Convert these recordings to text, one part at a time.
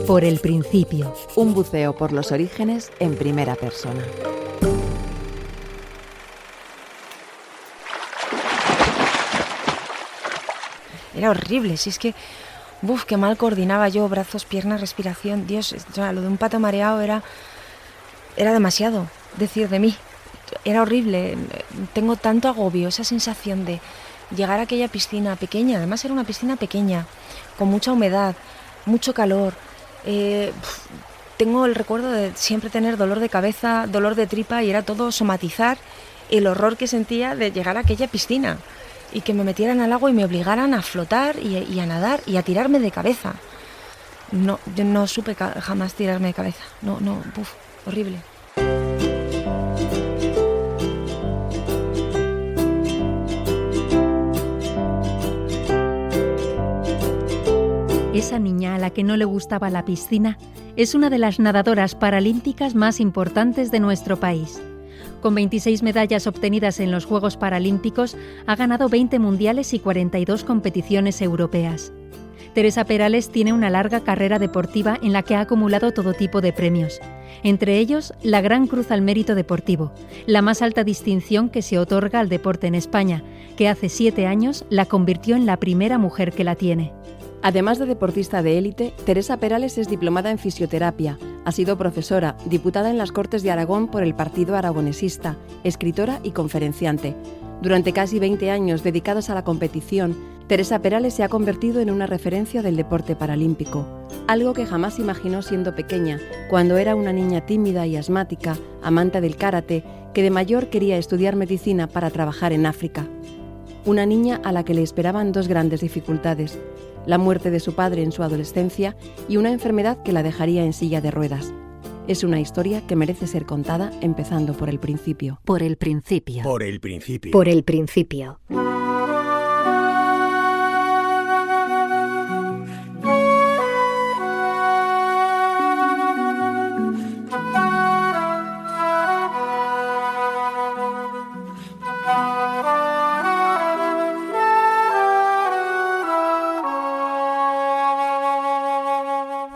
Por el principio. Un buceo por los orígenes en primera persona. Era horrible, si es que... qué mal coordinaba yo, brazos, piernas, respiración. Dios, o sea, lo de un pato mareado era demasiado decir de mí. Era horrible. Tengo tanto agobio, esa sensación de llegar a aquella piscina pequeña. Además era una piscina pequeña, con mucha humedad, mucho calor. Tengo el recuerdo de siempre tener dolor de cabeza, dolor de tripa, y era todo somatizar el horror que sentía de llegar a aquella piscina y que me metieran al agua y me obligaran a flotar y a nadar y a tirarme de cabeza. No, yo no supe jamás tirarme de cabeza. No, horrible. Esa niña a la que no le gustaba la piscina es una de las nadadoras paralímpicas más importantes de nuestro país. Con 26 medallas obtenidas en los Juegos Paralímpicos, ha ganado 20 mundiales y 42 competiciones europeas. Teresa Perales tiene una larga carrera deportiva en la que ha acumulado todo tipo de premios, entre ellos la Gran Cruz al Mérito Deportivo, la más alta distinción que se otorga al deporte en España, que hace 7 años la convirtió en la primera mujer que la tiene. Además de deportista de élite, Teresa Perales es diplomada en fisioterapia, ha sido profesora, diputada en las Cortes de Aragón por el Partido Aragonesista, escritora y conferenciante. Durante casi 20 años dedicados a la competición, Teresa Perales se ha convertido en una referencia del deporte paralímpico, algo que jamás imaginó siendo pequeña, cuando era una niña tímida y asmática, amante del karate, que de mayor quería estudiar medicina para trabajar en África. Una niña a la que le esperaban 2 grandes dificultades: la muerte de su padre en su adolescencia y una enfermedad que la dejaría en silla de ruedas. Es una historia que merece ser contada empezando por el principio. Por el principio. Por el principio. Por el principio.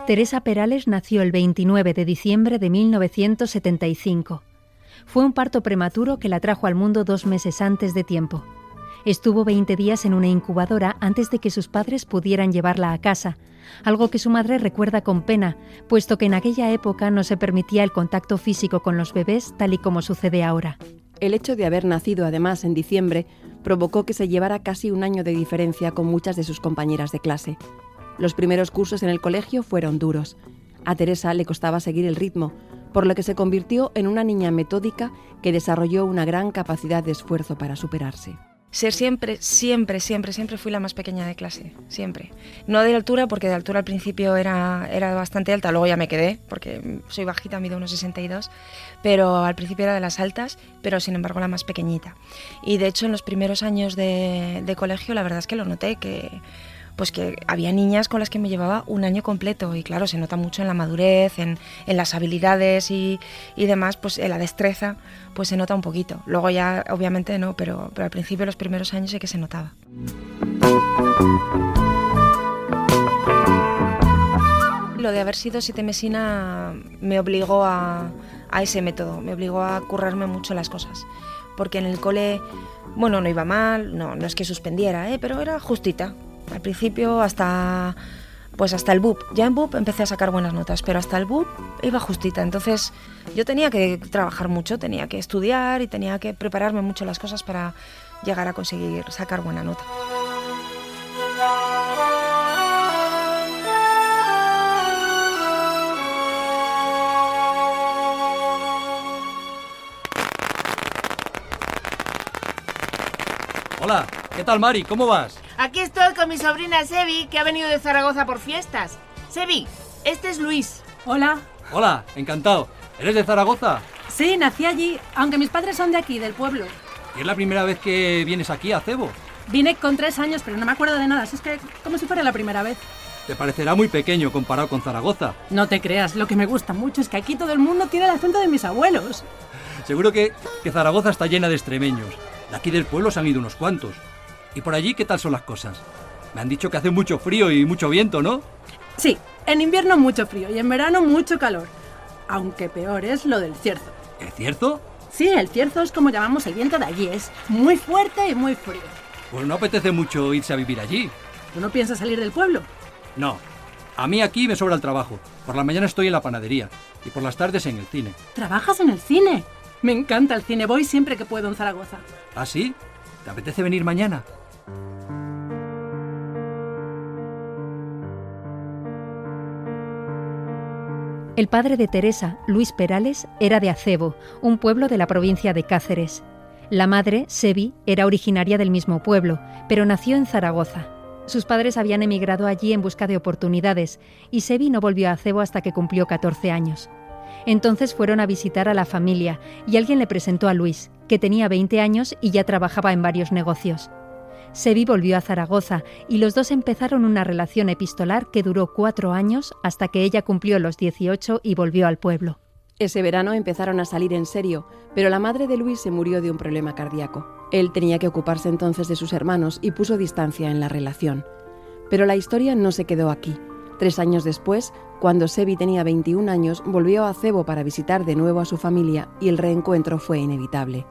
Teresa Perales nació el 29 de diciembre de 1975. Fue un parto prematuro que la trajo al mundo 2 meses antes de tiempo. Estuvo 20 días en una incubadora antes de que sus padres pudieran llevarla a casa, algo que su madre recuerda con pena, puesto que en aquella época no se permitía el contacto físico con los bebés tal y como sucede ahora. El hecho de haber nacido además en diciembre provocó que se llevara casi 1 año de diferencia con muchas de sus compañeras de clase. Los primeros cursos en el colegio fueron duros. A Teresa le costaba seguir el ritmo, por lo que se convirtió en una niña metódica que desarrolló una gran capacidad de esfuerzo para superarse. Ser siempre fui la más pequeña de clase, siempre. No de altura, porque de altura al principio era bastante alta, luego ya me quedé, porque soy bajita, mido 1,62, pero al principio era de las altas, pero sin embargo la más pequeñita. Y de hecho en los primeros años de colegio la verdad es que lo noté, que había niñas con las que me llevaba 1 año completo, y claro, se nota mucho en la madurez, en las habilidades y demás, pues en la destreza, pues se nota un poquito. Luego ya obviamente no, pero al principio, los primeros años sí que se notaba. Lo de haber sido sitemesina me obligó a ese método, me obligó a currarme mucho las cosas, porque en el cole, bueno, no iba mal, no es que suspendiera, pero era justita. Al principio hasta el BUP. Ya en BUP empecé a sacar buenas notas, pero hasta el BUP iba justita. Entonces yo tenía que trabajar mucho, tenía que estudiar y tenía que prepararme mucho las cosas para llegar a conseguir sacar buena nota. Hola, ¿qué tal, Mari? ¿Cómo vas? Aquí estoy con mi sobrina Sebi, que ha venido de Zaragoza por fiestas. Sebi, este es Luis. Hola. Hola, encantado. ¿Eres de Zaragoza? Sí, nací allí, aunque mis padres son de aquí, del pueblo. ¿Y es la primera vez que vienes aquí a Cebo? Vine con 3 años, pero no me acuerdo de nada, es que como si fuera la primera vez. Te parecerá muy pequeño comparado con Zaragoza. No te creas, lo que me gusta mucho es que aquí todo el mundo tiene el acento de mis abuelos. Seguro que Zaragoza está llena de extremeños. De aquí del pueblo se han ido unos cuantos. ¿Y por allí qué tal son las cosas? Me han dicho que hace mucho frío y mucho viento, ¿no? Sí, en invierno mucho frío y en verano mucho calor. Aunque peor es lo del cierzo. ¿El cierzo? Sí, el cierzo es como llamamos el viento de allí. Es muy fuerte y muy frío. Pues no apetece mucho irse a vivir allí. ¿Tú no piensas salir del pueblo? No. A mí aquí me sobra el trabajo. Por la mañana estoy en la panadería y por las tardes en el cine. ¿Trabajas en el cine? Me encanta el cine, voy siempre que puedo en Zaragoza. ¿Ah, sí? ¿Te apetece venir mañana? El padre de Teresa, Luis Perales, era de Acebo, un pueblo de la provincia de Cáceres. La madre, Sevi, era originaria del mismo pueblo, pero nació en Zaragoza. Sus padres habían emigrado allí en busca de oportunidades y Sevi no volvió a Acebo hasta que cumplió 14 años. Entonces fueron a visitar a la familia y alguien le presentó a Luis, que tenía 20 años y ya trabajaba en varios negocios. Sevi volvió a Zaragoza y los dos empezaron una relación epistolar que duró 4 años hasta que ella cumplió los 18 y volvió al pueblo. Ese verano empezaron a salir en serio, pero la madre de Luis se murió de un problema cardíaco. Él tenía que ocuparse entonces de sus hermanos y puso distancia en la relación. Pero la historia no se quedó aquí. 3 años después, cuando Sevi tenía 21 años, volvió a Acebo para visitar de nuevo a su familia y el reencuentro fue inevitable.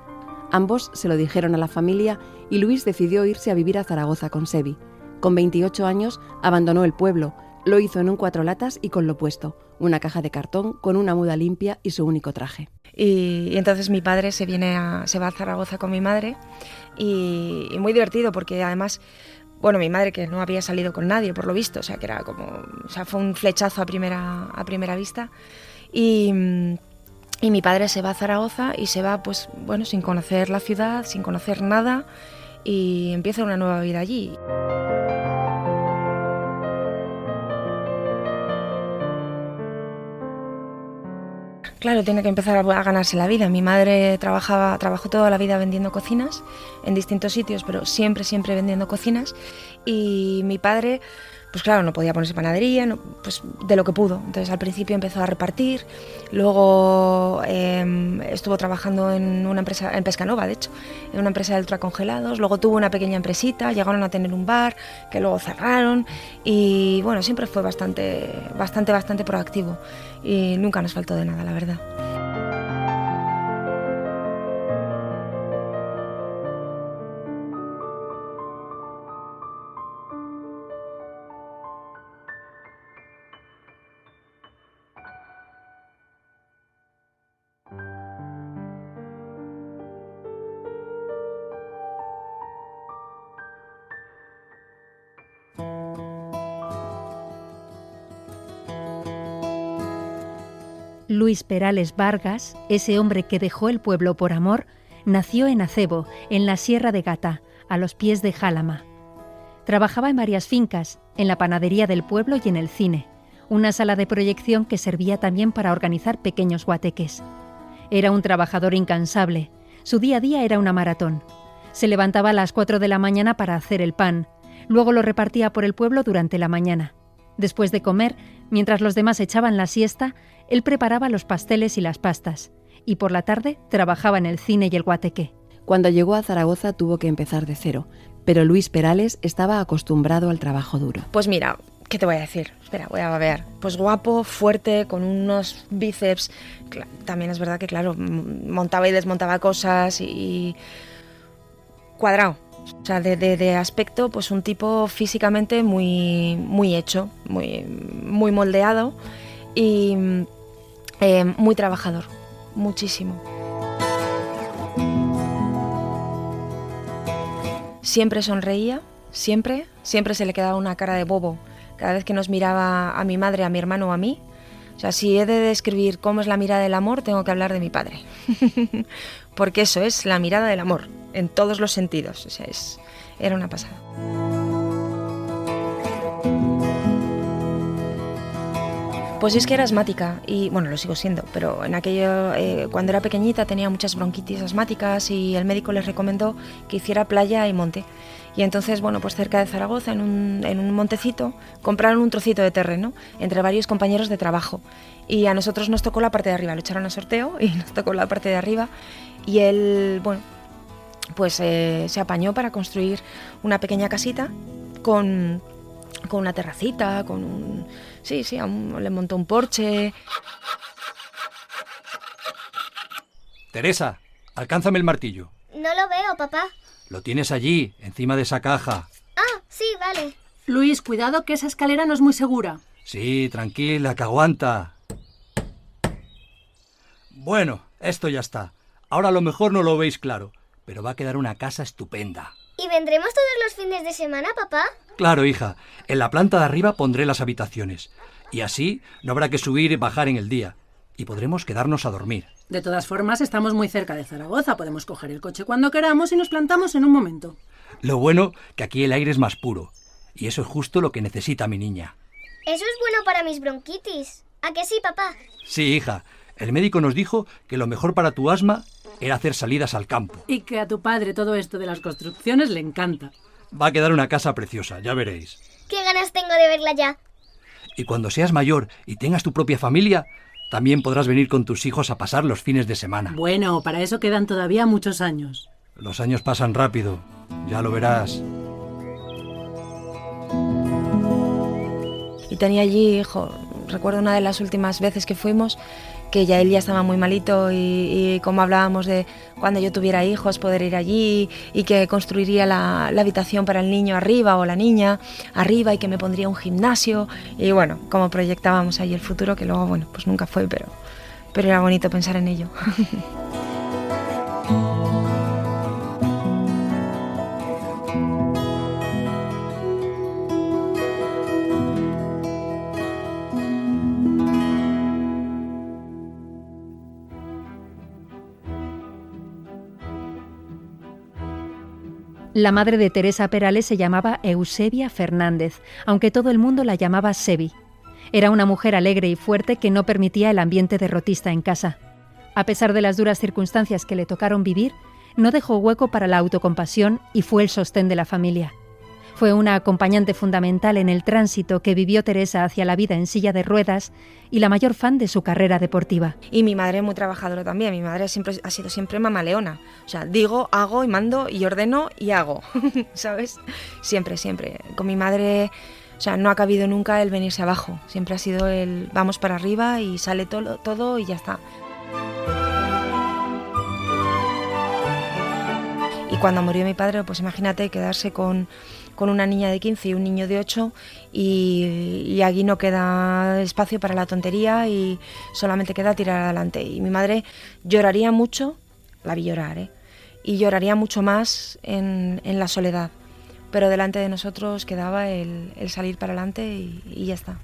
Ambos se lo dijeron a la familia y Luis decidió irse a vivir a Zaragoza con Sevi. Con 28 años abandonó el pueblo, lo hizo en un 4 latas y con lo puesto, una caja de cartón con una muda limpia y su único traje. Y entonces mi padre se va a Zaragoza con mi madre y muy divertido porque además, bueno, mi madre que no había salido con nadie por lo visto, o sea que era como, o sea, fue un flechazo a primera vista y mi padre se va a Zaragoza y se va, pues bueno, sin conocer la ciudad, sin conocer nada y empieza una nueva vida allí. Claro, tiene que empezar a ganarse la vida. Mi madre trabajó toda la vida vendiendo cocinas en distintos sitios, pero siempre vendiendo cocinas. Y mi padre, pues claro, no podía ponerse panadería, pues de lo que pudo. Entonces al principio empezó a repartir, luego estuvo trabajando en una empresa, en Pescanova de hecho, en una empresa de ultracongelados, luego tuvo una pequeña empresita, llegaron a tener un bar que luego cerraron y bueno, siempre fue bastante proactivo y nunca nos faltó de nada, la verdad. Luis Perales Vargas, ese hombre que dejó el pueblo por amor, nació en Acebo, en la Sierra de Gata, a los pies de Jálama. Trabajaba en varias fincas, en la panadería del pueblo y en el cine, una sala de proyección que servía también para organizar pequeños guateques. Era un trabajador incansable, su día a día era una maratón. Se levantaba a las 4 de la mañana para hacer el pan, luego lo repartía por el pueblo durante la mañana. Después de comer, mientras los demás echaban la siesta, él preparaba los pasteles y las pastas, y por la tarde trabajaba en el cine y el guateque. Cuando llegó a Zaragoza tuvo que empezar de cero, pero Luis Perales estaba acostumbrado al trabajo duro. Pues mira, ¿qué te voy a decir? Espera, voy a ver. Pues guapo, fuerte, con unos bíceps. También es verdad que, claro, montaba y desmontaba cosas y cuadrado. O sea, de aspecto, pues un tipo físicamente muy hecho, muy moldeado y muy trabajador, muchísimo. Siempre sonreía, siempre se le quedaba una cara de bobo cada vez que nos miraba a mi madre, a mi hermano o a mí. O sea, si he de describir cómo es la mirada del amor, tengo que hablar de mi padre. Porque eso es la mirada del amor, en todos los sentidos. O sea, era una pasada. Pues es que era asmática y, bueno, lo sigo siendo, pero en aquello, cuando era pequeñita tenía muchas bronquitis asmáticas y el médico les recomendó que hiciera playa y monte. Y entonces, bueno, pues cerca de Zaragoza, en un montecito, compraron un trocito de terreno entre varios compañeros de trabajo. Y a nosotros nos tocó la parte de arriba, lo echaron a sorteo y nos tocó la parte de arriba. Y él, bueno, pues se apañó para construir una pequeña casita con una terracita, con un... Sí, le montó un porche. Teresa, alcánzame el martillo. No lo veo, papá. Lo tienes allí, encima de esa caja. Ah, sí, vale. Luis, cuidado que esa escalera no es muy segura. Sí, tranquila, que aguanta. Bueno, esto ya está. Ahora a lo mejor no lo veis claro, pero va a quedar una casa estupenda. ¿Y vendremos todos los fines de semana, papá? Claro, hija. En la planta de arriba pondré las habitaciones. Y así no habrá que subir y bajar en el día. Y podremos quedarnos a dormir. De todas formas, estamos muy cerca de Zaragoza. Podemos coger el coche cuando queramos y nos plantamos en un momento. Lo bueno, que aquí el aire es más puro. Y eso es justo lo que necesita mi niña. Eso es bueno para mis bronquitis. ¿A que sí, papá? Sí, hija. El médico nos dijo que lo mejor para tu asma era hacer salidas al campo. Y que a tu padre todo esto de las construcciones le encanta. Va a quedar una casa preciosa, ya veréis. ¡Qué ganas tengo de verla ya! Y cuando seas mayor y tengas tu propia familia, también podrás venir con tus hijos a pasar los fines de semana. Bueno, para eso quedan todavía muchos años. Los años pasan rápido, ya lo verás. Y tenía allí, recuerdo una de las últimas veces que fuimos, que él ya estaba muy malito y como hablábamos de cuando yo tuviera hijos poder ir allí y que construiría la habitación para el niño arriba o la niña arriba y que me pondría un gimnasio y bueno, como proyectábamos ahí el futuro, que luego bueno, pues nunca fue, pero era bonito pensar en ello. La madre de Teresa Perales se llamaba Eusebia Fernández, aunque todo el mundo la llamaba Sebi. Era una mujer alegre y fuerte que no permitía el ambiente derrotista en casa. A pesar de las duras circunstancias que le tocaron vivir, no dejó hueco para la autocompasión y fue el sostén de la familia. Fue una acompañante fundamental en el tránsito que vivió Teresa hacia la vida en silla de ruedas y la mayor fan de su carrera deportiva. Y mi madre muy trabajadora también. Mi madre ha sido siempre mamaleona. O sea, digo, hago y mando y ordeno y hago, ¿sabes? Siempre, siempre. Con mi madre, o sea, no ha cabido nunca el venirse abajo. Siempre ha sido el vamos para arriba y sale todo y ya está. Y cuando murió mi padre, pues imagínate quedarse con una niña de 15 y un niño de 8 y aquí no queda espacio para la tontería y solamente queda tirar adelante. Y mi madre lloraría mucho, la vi llorar, y lloraría mucho más en la soledad. Pero delante de nosotros quedaba el salir para adelante y ya está.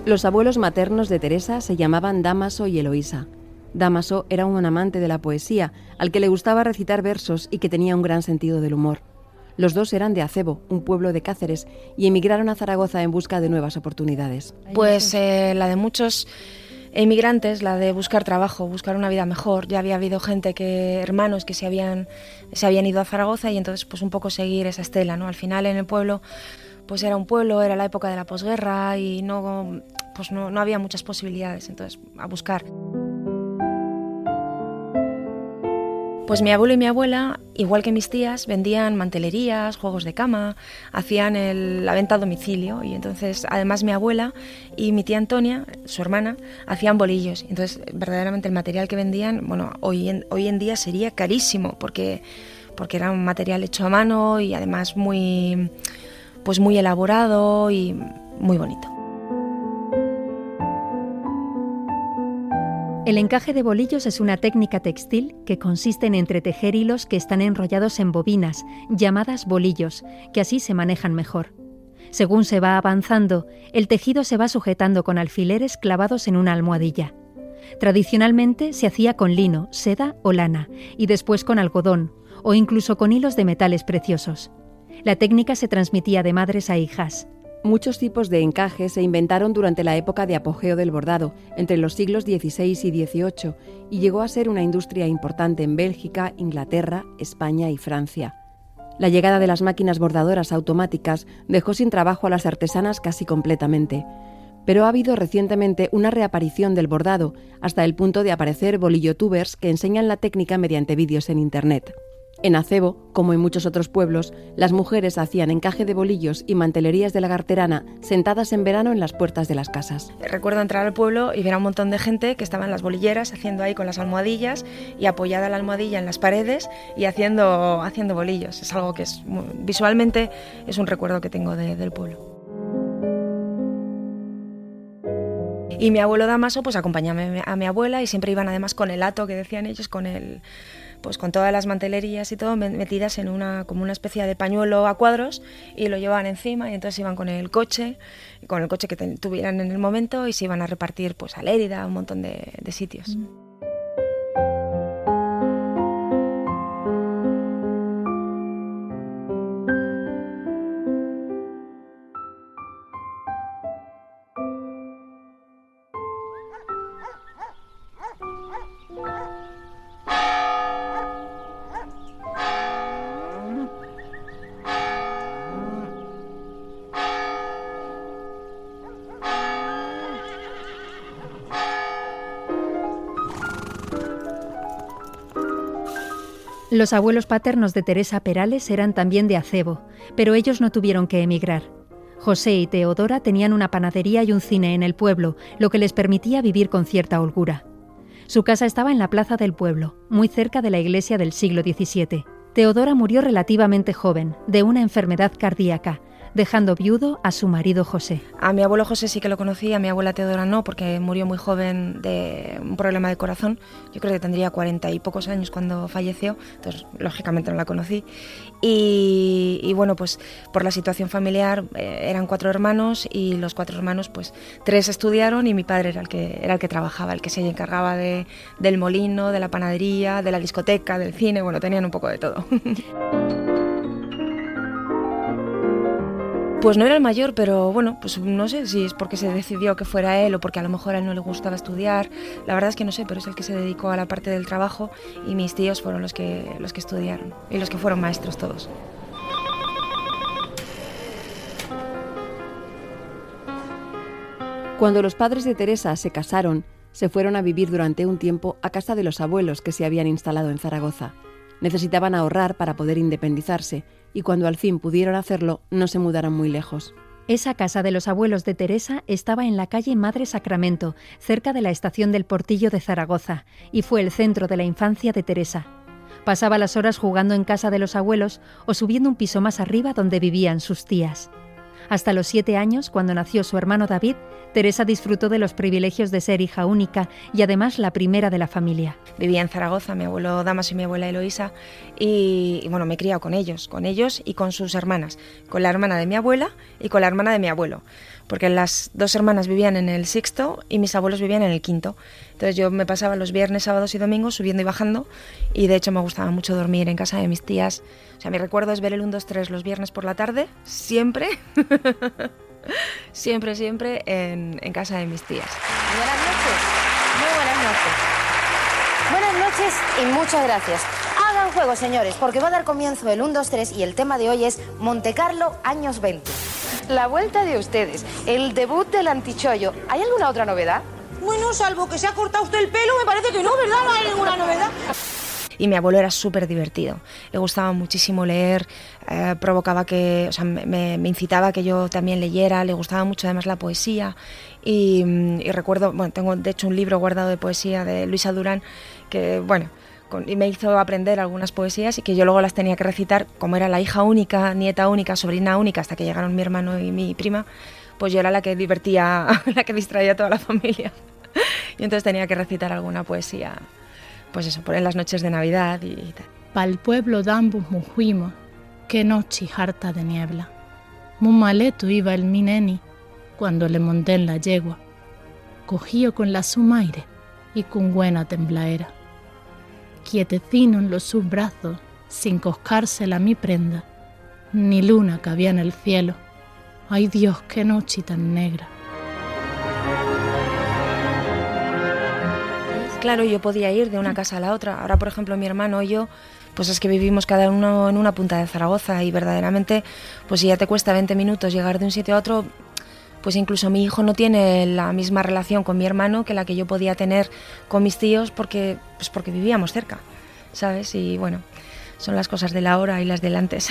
Los abuelos maternos de Teresa se llamaban Dámaso y Eloísa. Dámaso era un amante de la poesía, al que le gustaba recitar versos y que tenía un gran sentido del humor. Los dos eran de Acebo, un pueblo de Cáceres, y emigraron a Zaragoza en busca de nuevas oportunidades. Pues la de muchos emigrantes, la de buscar trabajo, buscar una vida mejor. Ya había habido hermanos que se habían ido a Zaragoza y entonces pues un poco seguir esa estela, ¿no? Al final en el pueblo pues era un pueblo, era la época de la posguerra y no había muchas posibilidades, entonces a buscar. Pues mi abuelo y mi abuela, igual que mis tías, vendían mantelerías, juegos de cama, hacían la venta a domicilio y entonces además mi abuela y mi tía Antonia, su hermana, hacían bolillos. Entonces verdaderamente el material que vendían, bueno, hoy en día sería carísimo porque era un material hecho a mano y además muy elaborado y muy bonito. El encaje de bolillos es una técnica textil que consiste en entretejer hilos que están enrollados en bobinas, llamadas bolillos, que así se manejan mejor. Según se va avanzando, el tejido se va sujetando con alfileres clavados en una almohadilla. Tradicionalmente se hacía con lino, seda o lana, y después con algodón, o incluso con hilos de metales preciosos. La técnica se transmitía de madres a hijas. Muchos tipos de encaje se inventaron durante la época de apogeo del bordado, entre los siglos XVI y XVIII, y llegó a ser una industria importante en Bélgica, Inglaterra, España y Francia. La llegada de las máquinas bordadoras automáticas dejó sin trabajo a las artesanas casi completamente. Pero ha habido recientemente una reaparición del bordado, hasta el punto de aparecer bolillotubers que enseñan la técnica mediante vídeos en Internet. En Acebo, como en muchos otros pueblos, las mujeres hacían encaje de bolillos y mantelerías de lagarterana sentadas en verano en las puertas de las casas. Recuerdo entrar al pueblo y ver a un montón de gente que estaba en las bolilleras haciendo ahí con las almohadillas y apoyada la almohadilla en las paredes y haciendo bolillos. Es algo que visualmente es un recuerdo que tengo del pueblo. Y mi abuelo Damaso pues acompañaba a mi abuela y siempre iban además con el hato que decían ellos, con todas las mantelerías y todo metidas en como una especie de pañuelo a cuadros y lo llevaban encima y entonces iban con el coche que tuvieran en el momento y se iban a repartir pues a Lérida, a un montón de sitios. Los abuelos paternos de Teresa Perales eran también de Acebo, pero ellos no tuvieron que emigrar. José y Teodora tenían una panadería y un cine en el pueblo, lo que les permitía vivir con cierta holgura. Su casa estaba en la plaza del pueblo, muy cerca de la iglesia del siglo XVII. Teodora murió relativamente joven, de una enfermedad cardíaca, dejando viudo a su marido José. A mi abuelo José sí que lo conocí, a mi abuela Teodora no, porque murió muy joven de un problema de corazón. Yo creo que tendría 40 y pocos años cuando falleció, entonces lógicamente no la conocí. Y bueno, pues por la situación familiar eran 4 hermanos y los 4 hermanos, pues 3 estudiaron y mi padre era el que trabajaba, el que se encargaba del molino, de la panadería, de la discoteca, del cine, bueno, tenían un poco de todo. Pues no era el mayor, pero bueno, pues no sé si es porque se decidió que fuera él o porque a lo mejor a él no le gustaba estudiar. La verdad es que no sé, pero es el que se dedicó a la parte del trabajo y mis tíos fueron los que estudiaron y los que fueron maestros todos. Cuando los padres de Teresa se casaron, se fueron a vivir durante un tiempo a casa de los abuelos que se habían instalado en Zaragoza. Necesitaban ahorrar para poder independizarse y cuando al fin pudieron hacerlo, no se mudaron muy lejos. Esa casa de los abuelos de Teresa estaba en la calle Madre Sacramento, cerca de la estación del Portillo de Zaragoza, y fue el centro de la infancia de Teresa. Pasaba las horas jugando en casa de los abuelos o subiendo un piso más arriba donde vivían sus tías. Hasta los 7 años, cuando nació su hermano David, Teresa disfrutó de los privilegios de ser hija única y además la primera de la familia. Vivía en Zaragoza, mi abuelo Damaso y mi abuela Eloísa, y bueno, me he criado con ellos y con sus hermanas, con la hermana de mi abuela y con la hermana de mi abuelo, porque las 2 hermanas vivían en el 6º y mis abuelos vivían en el 5º. Entonces yo me pasaba los viernes, sábados y domingos subiendo y bajando y de hecho me gustaba mucho dormir en casa de mis tías. O sea, mi recuerdo es ver el 1, 2, 3 los viernes por la tarde, siempre, siempre en casa de mis tías. Buenas noches, muy buenas noches. Buenas noches y muchas gracias. Hagan juego, señores, porque va a dar comienzo el 1, 2, 3 y el tema de hoy es Montecarlo, años 20. La vuelta de ustedes, el debut del Antichollo. ¿Hay alguna otra novedad? Bueno, salvo que se ha cortado usted el pelo, me parece que no, ¿verdad? No hay ninguna novedad. Y mi abuelo era súper divertido, le gustaba muchísimo leer, provocaba que, o sea, me incitaba a que yo también leyera, le gustaba mucho además la poesía y recuerdo, bueno, tengo de hecho un libro guardado de poesía de Luisa Durán que, bueno, y me hizo aprender algunas poesías y que yo luego las tenía que recitar, como era la hija única, nieta única, sobrina única, hasta que llegaron mi hermano y mi prima, pues yo era la que divertía, la que distraía a toda la familia. Y entonces tenía que recitar alguna poesía, pues eso, en las noches de Navidad y tal. Pa'l pueblo d'ambos nos fuimos, qué noche harta de niebla. Muy maleto iba el mi neni cuando le monté en la yegua. Cogío con la sumaire y con buena temblaera. Quietecino en los sus brazos, sin coscársela mi prenda, ni luna cabía en el cielo. Ay Dios, qué noche tan negra. Claro, yo podía ir de una casa a la otra. Ahora, por ejemplo, mi hermano y yo, pues es que vivimos cada uno en una punta de Zaragoza y verdaderamente, pues si ya te cuesta 20 minutos llegar de un sitio a otro, pues incluso mi hijo no tiene la misma relación con mi hermano que la que yo podía tener con mis tíos porque vivíamos cerca, ¿sabes? Y bueno, son las cosas del ahora y las del antes.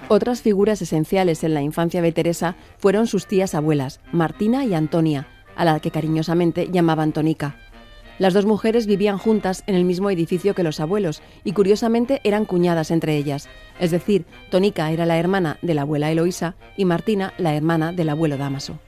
Otras figuras esenciales en la infancia de Teresa fueron sus tías abuelas, Martina y Antonia, a la que cariñosamente llamaban Tonica. Las dos mujeres vivían juntas en el mismo edificio que los abuelos y curiosamente eran cuñadas entre ellas, es decir, Tonica era la hermana de la abuela Eloísa y Martina la hermana del abuelo Dámaso.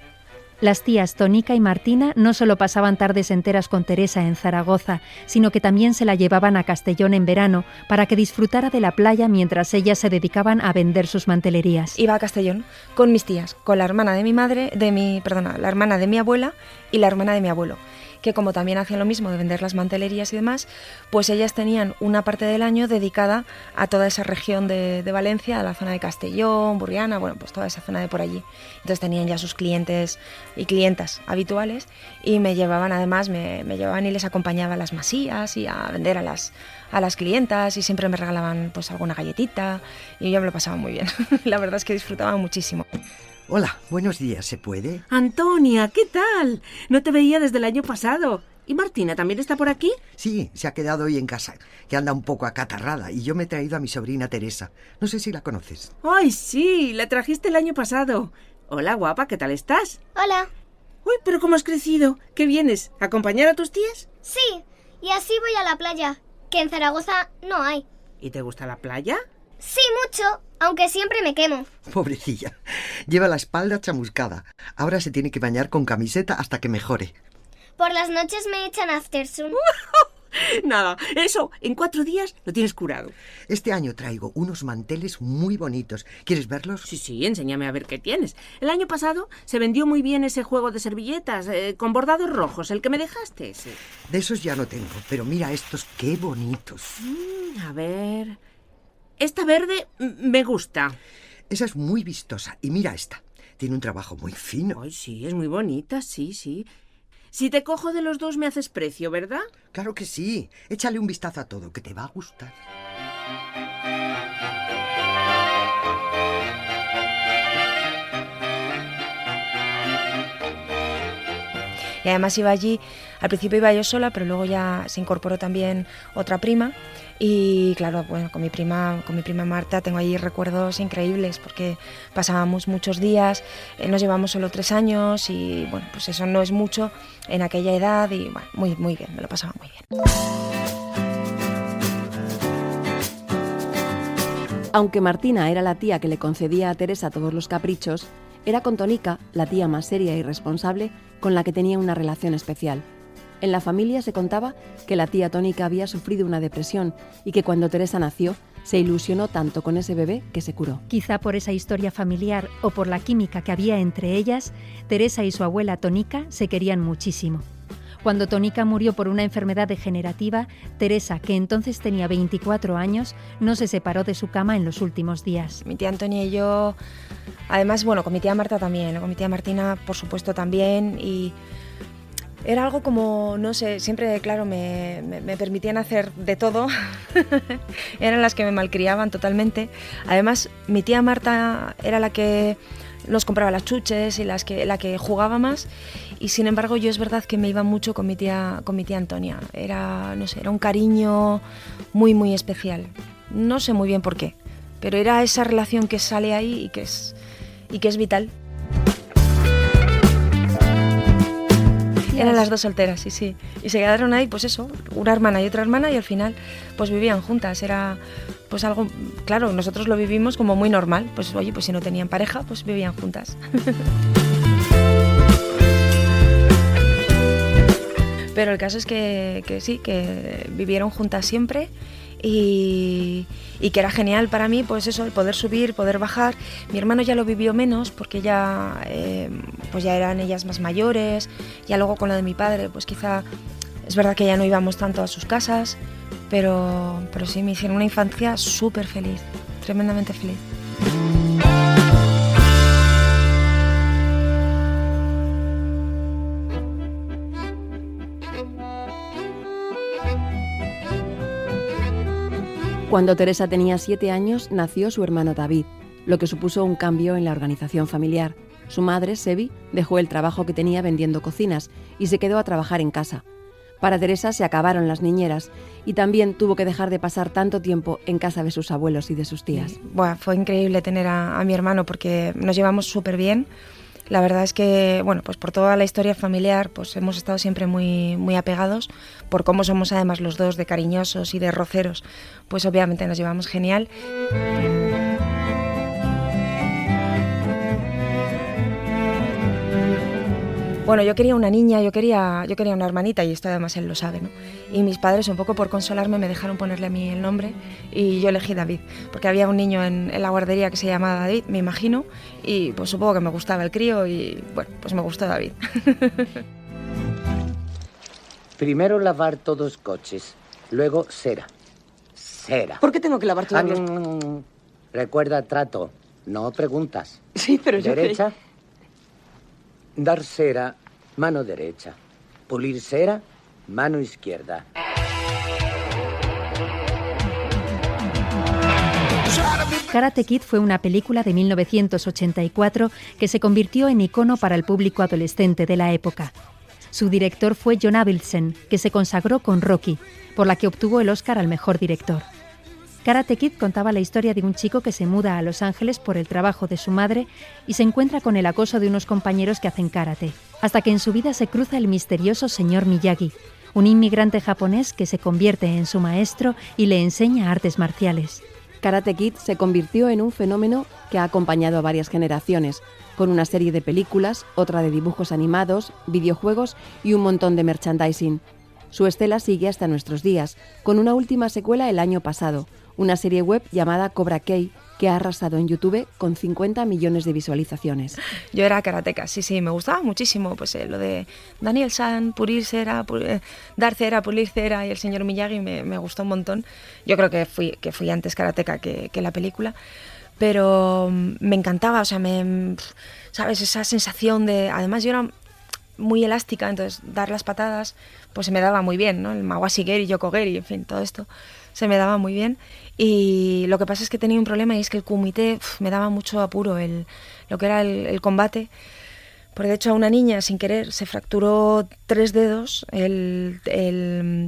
Las tías Tonica y Martina no solo pasaban tardes enteras con Teresa en Zaragoza, sino que también se la llevaban a Castellón en verano para que disfrutara de la playa mientras ellas se dedicaban a vender sus mantelerías. Iba a Castellón con mis tías, con la hermana de la hermana de mi abuela y la hermana de mi abuelo, que como también hacían lo mismo de vender las mantelerías y demás, pues ellas tenían una parte del año dedicada a toda esa región de Valencia, a la zona de Castellón, Burriana, bueno, pues toda esa zona de por allí. Entonces tenían ya sus clientes y clientas habituales y me llevaban, además, me llevaban y les acompañaba a las masías y a vender a las clientas y siempre me regalaban pues alguna galletita y yo me lo pasaba muy bien. La verdad es que disfrutaba muchísimo. Hola, buenos días, ¿se puede? Antonia, ¿qué tal? No te veía desde el año pasado. ¿Y Martina también está por aquí? Sí, se ha quedado hoy en casa, que anda un poco acatarrada, y yo me he traído a mi sobrina Teresa. No sé si la conoces. ¡Ay, sí! La trajiste el año pasado. Hola, guapa, ¿qué tal estás? Hola. Uy, pero ¿cómo has crecido? ¿Qué vienes? ¿A acompañar a tus tías? Sí, y así voy a la playa, que en Zaragoza no hay. ¿Y te gusta la playa? Sí, mucho, aunque siempre me quemo. Pobrecilla, lleva la espalda chamuscada. Ahora se tiene que bañar con camiseta hasta que mejore. Por las noches me echan aftersun. Nada, eso, en 4 días lo tienes curado. Este año traigo unos manteles muy bonitos. ¿Quieres verlos? Sí, enséñame a ver qué tienes. El año pasado se vendió muy bien ese juego de servilletas con bordados rojos, el que me dejaste. Sí. De esos ya no tengo, pero mira estos, qué bonitos. A ver... Esta verde me gusta. Esa es muy vistosa. Y mira esta. Tiene un trabajo muy fino. Ay, sí, es muy bonita, sí. Si te cojo de los dos me haces precio, ¿verdad? Claro que sí. Échale un vistazo a todo, que te va a gustar. Y además iba allí, al principio iba yo sola, pero luego ya se incorporó también otra prima. Y claro, bueno, con mi prima Marta tengo allí recuerdos increíbles porque pasábamos muchos días, nos llevamos solo 3 años y bueno, pues eso no es mucho en aquella edad y bueno, muy bien, me lo pasaba muy bien. Aunque Martina era la tía que le concedía a Teresa todos los caprichos, era con Tonica, la tía más seria y responsable, con la que tenía una relación especial. En la familia se contaba que la tía Tonica había sufrido una depresión y que cuando Teresa nació se ilusionó tanto con ese bebé que se curó. Quizá por esa historia familiar o por la química que había entre ellas, Teresa y su abuela Tonica se querían muchísimo. Cuando Tonica murió por una enfermedad degenerativa, Teresa, que entonces tenía 24 años, no se separó de su cama en los últimos días. Mi tía Antonia y yo, además, bueno, con mi tía Marta también, con mi tía Martina, por supuesto, también, y era algo como, no sé, siempre, claro, me permitían hacer de todo. Eran las que me malcriaban totalmente. Además, mi tía Marta era la que nos compraba las chuches y la que jugaba más. Y sin embargo, yo es verdad que me iba mucho con mi tía Antonia. Era, no sé, era un cariño muy, muy especial. No sé muy bien por qué, pero era esa relación que sale ahí y que es vital. Eran las dos solteras, sí. Y se quedaron ahí, pues eso, una hermana y otra hermana, y al final pues vivían juntas. Era pues algo, claro, nosotros lo vivimos como muy normal. Pues oye, pues si no tenían pareja, pues vivían juntas. Pero el caso es que sí, que vivieron juntas siempre y que era genial para mí, pues eso, el poder subir, poder bajar. Mi hermano ya lo vivió menos porque ya, pues ya eran ellas más mayores. Ya luego con lo de mi padre, pues quizá es verdad que ya no íbamos tanto a sus casas, pero sí, me hicieron una infancia súper feliz, tremendamente feliz. Cuando Teresa tenía 7 años, nació su hermano David, lo que supuso un cambio en la organización familiar. Su madre, Sebi, dejó el trabajo que tenía vendiendo cocinas y se quedó a trabajar en casa. Para Teresa se acabaron las niñeras y también tuvo que dejar de pasar tanto tiempo en casa de sus abuelos y de sus tías. Bueno, fue increíble tener a mi hermano porque nos llevamos súper bien. La verdad es que, bueno, pues por toda la historia familiar, pues hemos estado siempre muy, muy apegados, por cómo somos además los dos de cariñosos y de roceros, pues obviamente nos llevamos genial. Bueno, yo quería una niña, yo quería una hermanita y esto además él lo sabe, ¿no? Y mis padres, un poco por consolarme, me dejaron ponerle a mí el nombre y yo elegí David, porque había un niño en la guardería que se llamaba David, me imagino, y pues supongo que me gustaba el crío y bueno, pues me gustó David. Primero lavar todos coches, luego cera. Cera. ¿Por qué tengo que lavar todos los...? Recuerda trato, no preguntas. Sí, pero yo... Derecha. Dar cera, mano derecha. Pulir cera, mano izquierda. Karate Kid fue una película de 1984 que se convirtió en icono para el público adolescente de la época. Su director fue John Avildsen, que se consagró con Rocky, por la que obtuvo el Oscar al mejor director. Karate Kid contaba la historia de un chico que se muda a Los Ángeles por el trabajo de su madre y se encuentra con el acoso de unos compañeros que hacen karate, hasta que en su vida se cruza el misterioso señor Miyagi, un inmigrante japonés que se convierte en su maestro y le enseña artes marciales. Karate Kid se convirtió en un fenómeno que ha acompañado a varias generaciones, con una serie de películas, otra de dibujos animados, videojuegos y un montón de merchandising. Su estela sigue hasta nuestros días, con una última secuela el año pasado, una serie web llamada Cobra Kai, que ha arrasado en YouTube con 50 millones de visualizaciones. Yo era karateca, sí, me gustaba muchísimo pues lo de Daniel San, pulir cera, dar cera, pulir cera y el señor Miyagi me gustó un montón. Yo creo que fui antes karateca que la película, pero me encantaba, o sea, ¿sabes? Esa sensación de... Además yo era muy elástica, entonces dar las patadas pues se me daba muy bien, ¿no? El Mawashi-geri, Yoko-geri, en fin, todo esto se me daba muy bien. Y lo que pasa es que tenía un problema y es que el kumite me daba mucho apuro, lo que era el combate. Porque de hecho a una niña sin querer se fracturó 3 dedos, el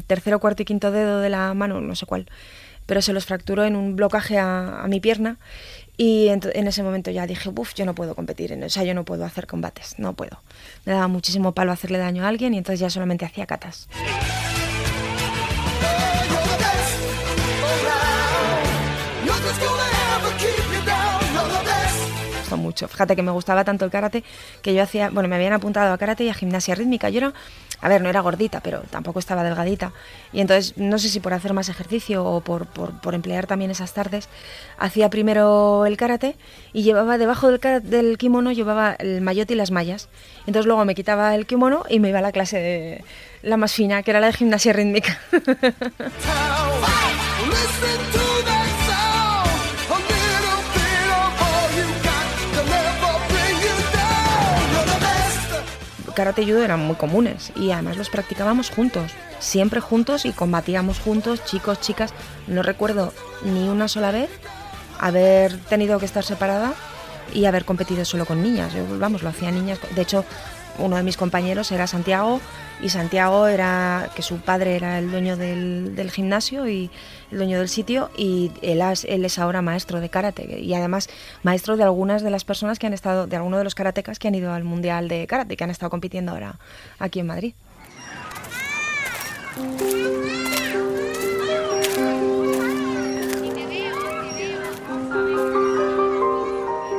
tercero, cuarto y quinto dedo de la mano, no sé cuál, pero se los fracturó en un blocaje a mi pierna. Y en ese momento ya dije, yo no puedo competir, o sea, yo no puedo hacer combates, no puedo. Me daba muchísimo palo hacerle daño a alguien y entonces ya solamente hacía katas. Mucho. Fíjate que me gustaba tanto el karate que yo me habían apuntado a karate y a gimnasia rítmica. Yo no era gordita, pero tampoco estaba delgadita. Y entonces, no sé si por hacer más ejercicio o por emplear también esas tardes, hacía primero el karate y llevaba debajo del kimono llevaba el maillot y las mallas. Entonces luego me quitaba el kimono y me iba a la clase de la más fina, que era la de gimnasia rítmica. Karate y judo eran muy comunes y además los practicábamos juntos, siempre juntos y combatíamos juntos, chicos, chicas. No recuerdo ni una sola vez haber tenido que estar separada y haber competido solo con niñas. Yo, lo hacía niñas. De hecho, uno de mis compañeros era Santiago y Santiago que su padre era el dueño del gimnasio y el dueño del sitio y él es ahora maestro de karate y además maestro de algunas de las personas que han estado, de algunos de los karatecas que han ido al mundial de karate, que han estado compitiendo ahora aquí en Madrid.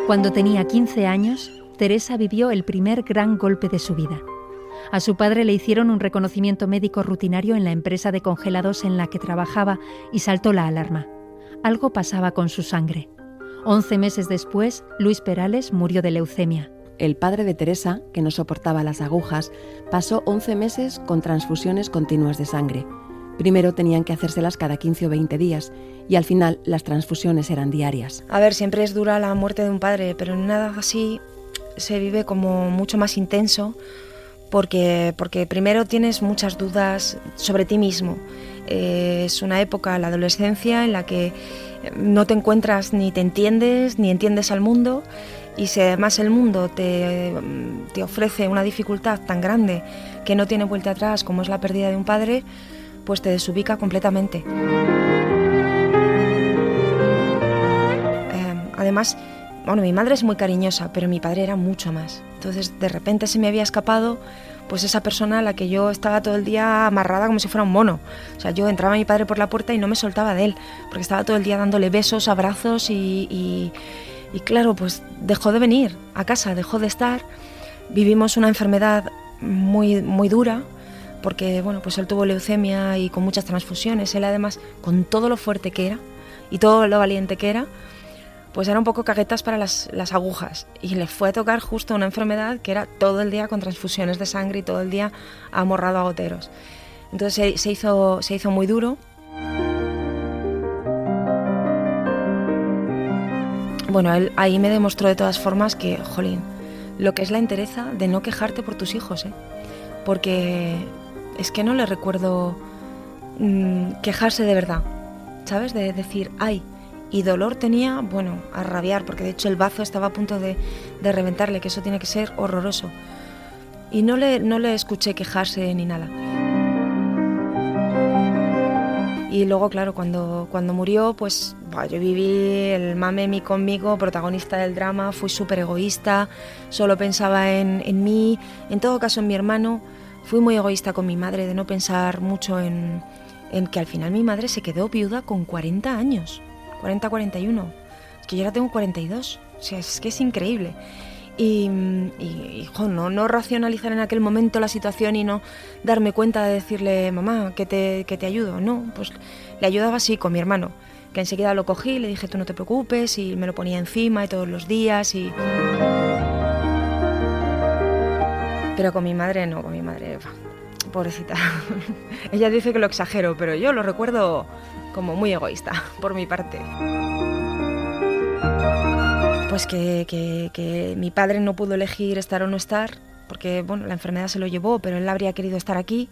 Cuando tenía 15 años, Teresa vivió el primer gran golpe de su vida. A su padre le hicieron un reconocimiento médico rutinario en la empresa de congelados en la que trabajaba y saltó la alarma. Algo pasaba con su sangre. 11 meses después, Luis Perales murió de leucemia. El padre de Teresa, que no soportaba las agujas, pasó 11 meses con transfusiones continuas de sangre. Primero tenían que hacérselas cada 15 o 20 días y al final las transfusiones eran diarias. A ver, siempre es dura la muerte de un padre, pero en una edad así se vive como mucho más intenso porque primero tienes muchas dudas sobre ti mismo. Es una época, la adolescencia, en la que no te encuentras ni te entiendes, ni entiendes al mundo. Y si además el mundo te ofrece una dificultad tan grande que no tiene vuelta atrás como es la pérdida de un padre, pues te desubica completamente. Además, bueno, mi madre es muy cariñosa, pero mi padre era mucho más. Entonces, de repente se me había escapado pues esa persona a la que yo estaba todo el día amarrada como si fuera un mono. O sea, yo entraba mi padre por la puerta y no me soltaba de él, porque estaba todo el día dándole besos, abrazos y claro, pues dejó de venir a casa, dejó de estar. Vivimos una enfermedad muy, muy dura, porque bueno, pues él tuvo leucemia y con muchas transfusiones. Él además, con todo lo fuerte que era y todo lo valiente que era, pues era un poco caguetas para las agujas. Y le fue a tocar justo una enfermedad que era todo el día con transfusiones de sangre y todo el día amorrado a goteros. Entonces se hizo muy duro. Bueno, él ahí me demostró de todas formas que, jolín, lo que es la entereza de no quejarte por tus hijos, porque es que no le recuerdo quejarse de verdad, ¿sabes? De decir, ay, y dolor tenía, bueno, a rabiar, porque de hecho el bazo estaba a punto de reventarle, que eso tiene que ser horroroso. Y no le escuché quejarse ni nada. Y luego, claro, cuando murió, pues yo viví el mame conmigo, protagonista del drama, fui súper egoísta, solo pensaba en mí, en todo caso en mi hermano. Fui muy egoísta con mi madre, de no pensar mucho en que al final mi madre se quedó viuda con 40 años, 41. Es que yo ahora tengo 42, o sea, es que es increíble. Y no racionalizar en aquel momento la situación y no darme cuenta de decirle, mamá, que te ayudo. No, pues le ayudaba así con mi hermano, que enseguida lo cogí, le dije, tú no te preocupes, y me lo ponía encima y todos los días. Pero con mi madre no, pobrecita. Ella dice que lo exagero, pero yo lo recuerdo como muy egoísta, por mi parte. Pues que mi padre no pudo elegir estar o no estar, porque bueno, la enfermedad se lo llevó, pero él habría querido estar aquí.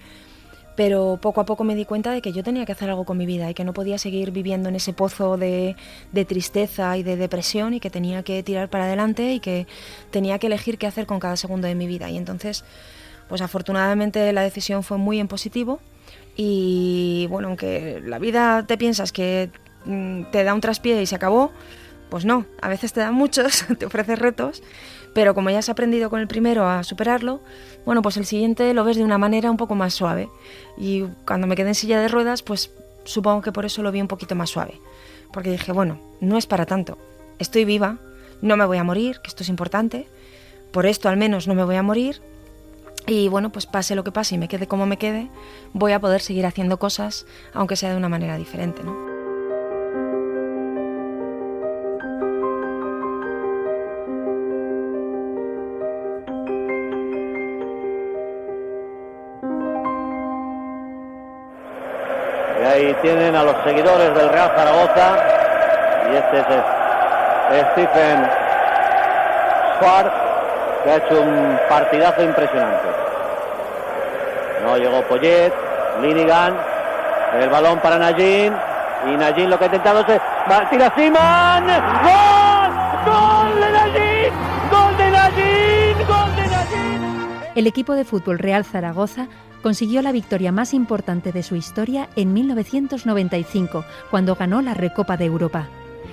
Pero poco a poco me di cuenta de que yo tenía que hacer algo con mi vida y que no podía seguir viviendo en ese pozo de tristeza y de depresión, y que tenía que tirar para adelante y que tenía que elegir qué hacer con cada segundo de mi vida. Y entonces, pues afortunadamente la decisión fue muy en positivo. Y bueno, aunque la vida te piensas que te da un traspié y se acabó, pues no, a veces te dan muchos, te ofreces retos, pero como ya has aprendido con el primero a superarlo, bueno, pues el siguiente lo ves de una manera un poco más suave. Y cuando me quedé en silla de ruedas, pues supongo que por eso lo vi un poquito más suave. Porque dije, bueno, no es para tanto, estoy viva, no me voy a morir, que esto es importante, por esto al menos no me voy a morir. Y bueno, pues pase lo que pase y me quede como me quede, voy a poder seguir haciendo cosas, aunque sea de una manera diferente, ¿no? Y ahí tienen a los seguidores del Real Zaragoza, y este es Stephen Schwartz, que ha hecho un partidazo impresionante. No llegó Poyet, Linigan, el balón para Najin, y Najin lo que ha intentado es tira Siman, ¡gol de Najin! ¡Gol de Najin! ¡Gol de Najin! El equipo de fútbol Real Zaragoza consiguió la victoria más importante de su historia en 1995, cuando ganó la Recopa de Europa.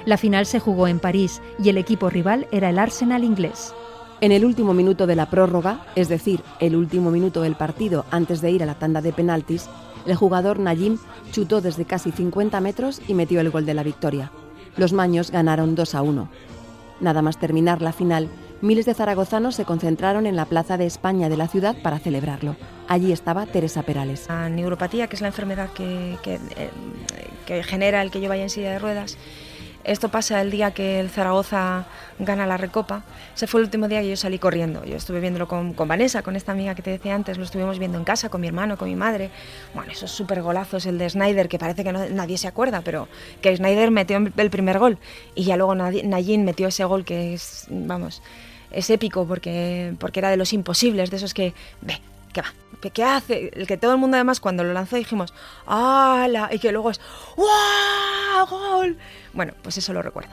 La final se jugó en París y el equipo rival era el Arsenal inglés. En el último minuto de la prórroga, es decir, el último minuto del partido antes de ir a la tanda de penaltis, el jugador Najim chutó desde casi 50 metros y metió el gol de la victoria. Los maños ganaron 2-1. Nada más terminar la final, miles de zaragozanos se concentraron en la Plaza de España de la ciudad para celebrarlo. Allí estaba Teresa Perales. La neuropatía, que es la enfermedad que genera el que yo vaya en silla de ruedas. Esto pasa el día que el Zaragoza gana la Recopa. Ese fue el último día que yo salí corriendo. Yo estuve viéndolo con Vanessa, con esta amiga que te decía antes. Lo estuvimos viendo en casa con mi hermano, con mi madre. Bueno, esos súper golazos, el de Snyder, que parece que nadie se acuerda, pero que Snyder metió el primer gol. Y ya luego Nayin metió ese gol que es, vamos, es épico porque era de los imposibles, de esos que... ¿Qué va? ¿Qué hace? El que todo el mundo además cuando lo lanzó dijimos ¡hala! Y que luego es ¡guau! ¡Gol! Bueno, pues eso lo recuerdo.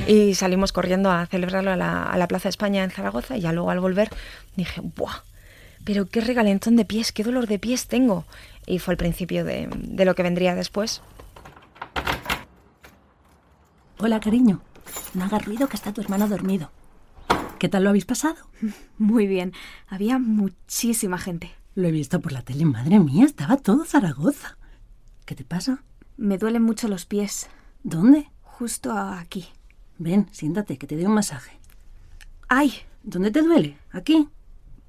Y salimos corriendo a celebrarlo a la Plaza de España en Zaragoza y ya luego al volver dije ¡buah! Pero qué regalentón de pies, qué dolor de pies tengo. Y fue el principio de lo que vendría después. Hola, cariño. No hagas ruido que está tu hermano dormido. ¿Qué tal lo habéis pasado? Muy bien. Había muchísima gente. Lo he visto por la tele. Madre mía, estaba todo Zaragoza. ¿Qué te pasa? Me duelen mucho los pies. ¿Dónde? Justo aquí. Ven, siéntate, que te dé un masaje. ¡Ay! ¿Dónde te duele? ¿Aquí?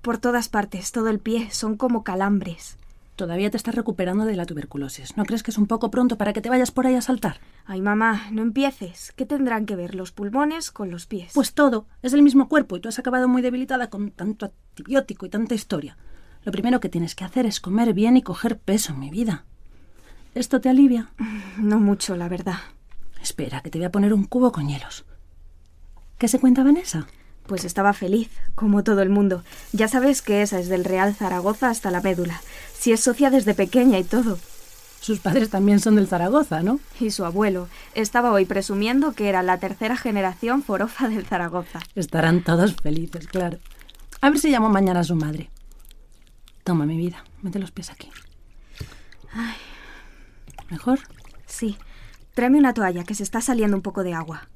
Por todas partes, todo el pie. Son como calambres. Todavía te estás recuperando de la tuberculosis. ¿No crees que es un poco pronto para que te vayas por ahí a saltar? Ay, mamá, no empieces. ¿Qué tendrán que ver los pulmones con los pies? Pues todo. Es el mismo cuerpo y tú has acabado muy debilitada con tanto antibiótico y tanta historia. Lo primero que tienes que hacer es comer bien y coger peso, mi vida. ¿Esto te alivia? No mucho, la verdad. Espera, que te voy a poner un cubo con hielos. ¿Qué se cuenta Vanessa? Pues estaba feliz, como todo el mundo. Ya sabes que esa es del Real Zaragoza hasta la médula. Si es socia desde pequeña y todo. Sus padres también son del Zaragoza, ¿no? Y su abuelo. Estaba hoy presumiendo que era la tercera generación forofa del Zaragoza. Estarán todos felices, claro. A ver si llamo mañana a su madre. Toma, mi vida, mete los pies aquí. Ay. ¿Mejor? Sí. Tráeme una toalla, que se está saliendo un poco de agua.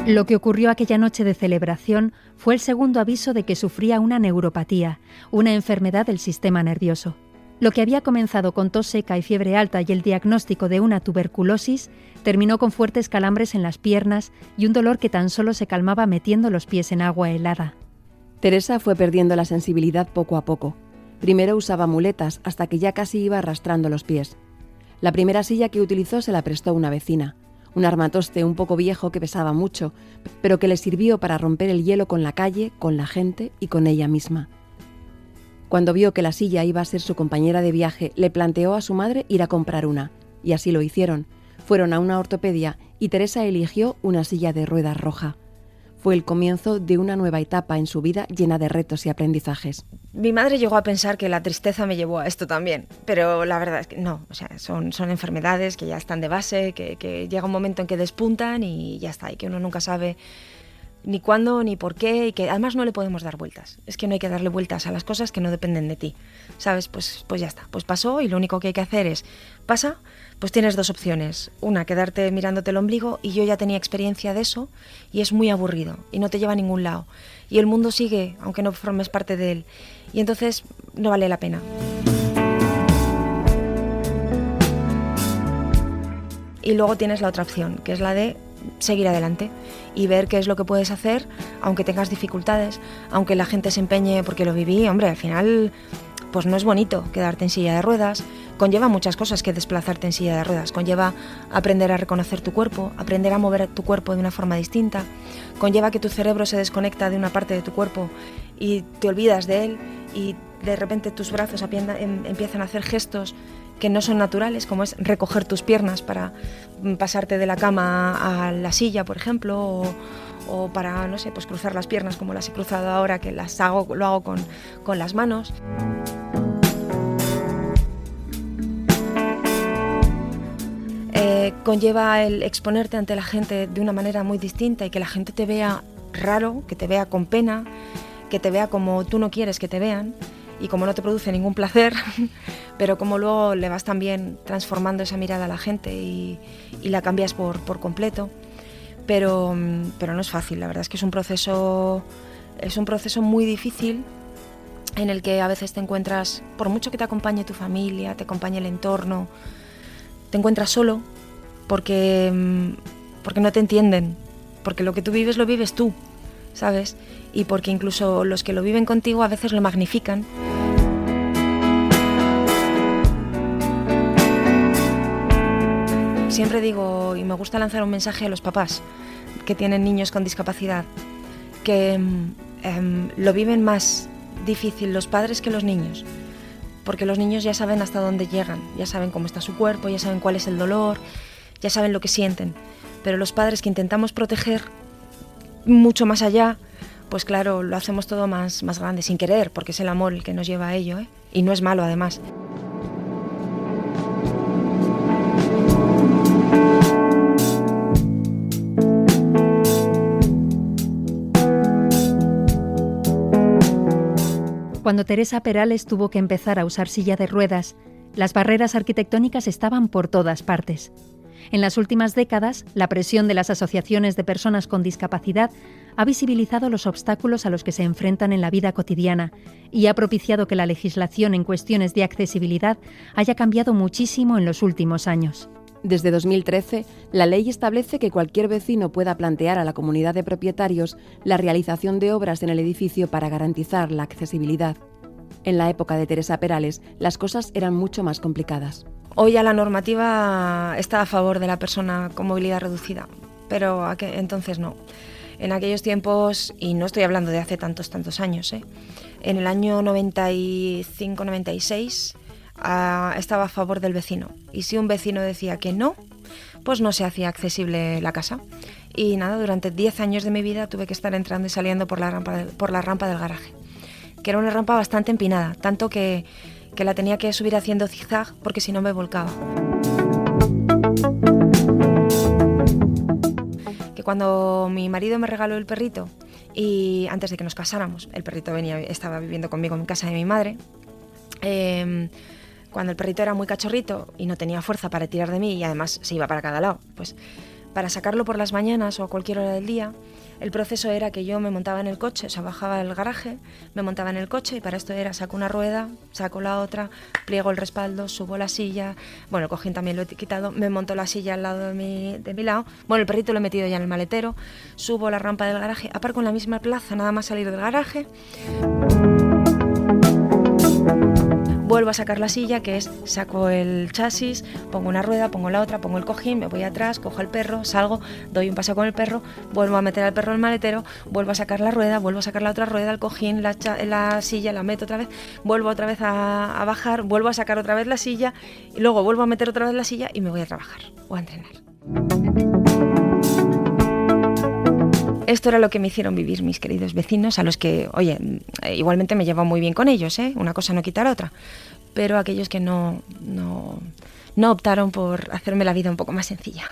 Lo que ocurrió aquella noche de celebración fue el segundo aviso de que sufría una neuropatía, una enfermedad del sistema nervioso. Lo que había comenzado con tos seca y fiebre alta y el diagnóstico de una tuberculosis, terminó con fuertes calambres en las piernas y un dolor que tan solo se calmaba metiendo los pies en agua helada. Teresa fue perdiendo la sensibilidad poco a poco. Primero usaba muletas hasta que ya casi iba arrastrando los pies. La primera silla que utilizó se la prestó una vecina. Un armatoste un poco viejo que pesaba mucho, pero que le sirvió para romper el hielo con la calle, con la gente y con ella misma. Cuando vio que la silla iba a ser su compañera de viaje, le planteó a su madre ir a comprar una, y así lo hicieron. Fueron a una ortopedia y Teresa eligió una silla de ruedas roja. Fue el comienzo de una nueva etapa en su vida llena de retos y aprendizajes. Mi madre llegó a pensar que la tristeza me llevó a esto también, pero la verdad es que no, o sea, son enfermedades que ya están de base, que llega un momento en que despuntan y ya está, y que uno nunca sabe ni cuándo ni por qué, y que además no le podemos dar vueltas. Es que no hay que darle vueltas a las cosas que no dependen de ti, ¿sabes? Pues ya está, pues pasó y lo único que hay que hacer es, pasa, pues tienes dos opciones. Una, quedarte mirándote el ombligo, y yo ya tenía experiencia de eso y es muy aburrido y no te lleva a ningún lado. Y el mundo sigue, aunque no formes parte de él. Y entonces no vale la pena. Y luego tienes la otra opción, que es la de seguir adelante y ver qué es lo que puedes hacer, aunque tengas dificultades, aunque la gente se empeñe, porque lo viví, hombre, al final pues no es bonito quedarte en silla de ruedas, conlleva muchas cosas que desplazarte en silla de ruedas, conlleva aprender a reconocer tu cuerpo, aprender a mover tu cuerpo de una forma distinta, conlleva que tu cerebro se desconecta de una parte de tu cuerpo y te olvidas de él y de repente tus brazos empiezan a hacer gestos que no son naturales, como es recoger tus piernas para pasarte de la cama a la silla, por ejemplo, o para, no sé, pues cruzar las piernas como las he cruzado ahora, que lo hago con las manos. Conlleva el exponerte ante la gente de una manera muy distinta y que la gente te vea raro, que te vea con pena, que te vea como tú no quieres que te vean. y como no te produce ningún placer, pero como luego le vas también transformando esa mirada a la gente y la cambias por completo. Pero no es fácil, la verdad es que es un proceso muy difícil en el que a veces te encuentras, por mucho que te acompañe tu familia, te acompañe el entorno, te encuentras solo porque no te entienden, porque lo que tú vives lo vives tú, ¿sabes? Y porque incluso los que lo viven contigo a veces lo magnifican. Siempre digo, y me gusta lanzar un mensaje a los papás que tienen niños con discapacidad, que lo viven más difícil los padres que los niños, porque los niños ya saben hasta dónde llegan, ya saben cómo está su cuerpo, ya saben cuál es el dolor, ya saben lo que sienten, pero los padres que intentamos proteger mucho más allá, pues claro, lo hacemos todo más grande, sin querer, porque es el amor el que nos lleva a ello, ¿eh? Y no es malo además. Cuando Teresa Perales tuvo que empezar a usar silla de ruedas, las barreras arquitectónicas estaban por todas partes. En las últimas décadas, la presión de las asociaciones de personas con discapacidad ha visibilizado los obstáculos a los que se enfrentan en la vida cotidiana y ha propiciado que la legislación en cuestiones de accesibilidad haya cambiado muchísimo en los últimos años. Desde 2013, la ley establece que cualquier vecino pueda plantear a la comunidad de propietarios la realización de obras en el edificio para garantizar la accesibilidad. En la época de Teresa Perales, las cosas eran mucho más complicadas. Hoy ya la normativa está a favor de la persona con movilidad reducida, pero entonces no. En aquellos tiempos, y no estoy hablando de hace tantos años, en el año 95-96 estaba a favor del vecino. Y si un vecino decía que no, pues no se hacía accesible la casa. Y nada, durante 10 años de mi vida tuve que estar entrando y saliendo por la rampa del garaje, que era una rampa bastante empinada, tanto que la tenía que subir haciendo zigzag porque si no me volcaba. Que cuando mi marido me regaló el perrito y antes de que nos casáramos, el perrito estaba viviendo conmigo en casa de mi madre, cuando el perrito era muy cachorrito y no tenía fuerza para tirar de mí y además se iba para cada lado, pues para sacarlo por las mañanas o a cualquier hora del día, el proceso era que yo me montaba en el coche, o sea, bajaba del garaje, me montaba en el coche y para esto era saco una rueda, saco la otra, pliego el respaldo, subo la silla, bueno, el cojín también lo he quitado, me monto la silla al lado de mi lado, bueno, el perrito lo he metido ya en el maletero, subo la rampa del garaje, aparco en la misma plaza, nada más salir del garaje, vuelvo a sacar la silla, que es, saco el chasis, pongo una rueda, pongo la otra, pongo el cojín, me voy atrás, cojo el perro, salgo, doy un paso con el perro, vuelvo a meter al perro en el maletero, vuelvo a sacar la rueda, vuelvo a sacar la otra rueda, el cojín, la silla, la meto otra vez, vuelvo otra vez a bajar, vuelvo a sacar otra vez la silla, y luego vuelvo a meter otra vez la silla y me voy a trabajar o a entrenar. Esto era lo que me hicieron vivir mis queridos vecinos, a los que, oye, igualmente me llevo muy bien con ellos, una cosa no quita la otra, pero aquellos que no optaron por hacerme la vida un poco más sencilla.